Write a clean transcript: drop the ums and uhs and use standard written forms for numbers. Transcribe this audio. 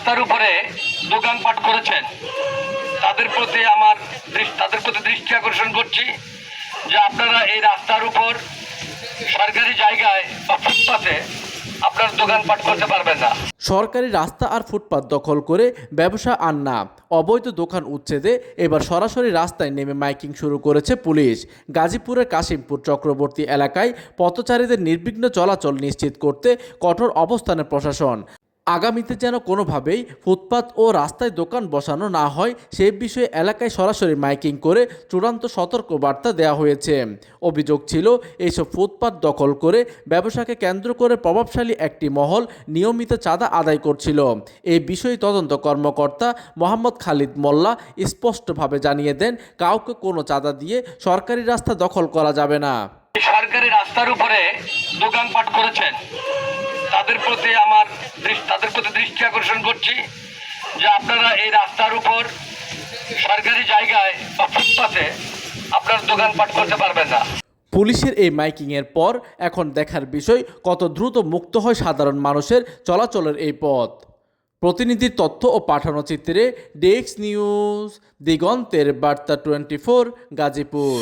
রাস্তার উপরে দোকানপাট করেছেন তাদের প্রতি দৃষ্টি আকর্ষণ করছি যে আপনারা এই রাস্তার উপর সরকারি জায়গায় বা ফুটপাতে আপনার দোকানপাট করতে পারবেন না। সরকারি রাস্তা আর ফুটপাত দখল করে ব্যবসা আর না, অবৈধ দোকান উচ্ছেদে এবার সরাসরি রাস্তায় নেমে মাইকিং শুরু করেছে পুলিশ। গাজীপুরের কাশিমপুর চক্রবর্তী এলাকায় পথচারীদের নির্বিঘ্ন চলাচল নিশ্চিত করতে কঠোর অবস্থানে প্রশাসন। আগামীতে যেন কোনোভাবেই ফুটপাত ও রাস্তায় দোকান বসানো না হয় সে বিষয়ে এলাকায় সরাসরি মাইকিং করে চূড়ান্ত সতর্কবার্তা দেওয়া হয়েছে। অভিযোগ ছিল এইসব ফুটপাত দখল করে ব্যবসাকে কেন্দ্র করে প্রভাবশালী একটি মহল নিয়মিত চাঁদা আদায় করছিল। এই বিষয়ে তদন্ত কর্মকর্তা মোহাম্মদ খালিদ মোল্লা স্পষ্টভাবে জানিয়ে দেন, কাউকে কোনো চাঁদা দিয়ে সরকারি রাস্তা দখল করা যাবে না। সরকারি রাস্তার উপরে দোকানপাট করেছেন তাদের প্রতি দৃষ্টি আকর্ষণ করছি যে আপনারা এই রাস্তার উপর সরকারি জায়গায় বা ফুটপাতে আপনার দোকানপাট করতে পারবেন না। পুলিশের এই মাইকিংয়ের পর এখন দেখার বিষয় কত দ্রুত মুক্ত হয় সাধারণ মানুষের চলাচলের এই পথ। প্রতিনিধির তথ্য ও পাঠানো চিত্রে ডেস্ক নিউজ, দিগন্তের বার্তা 24, গাজীপুর।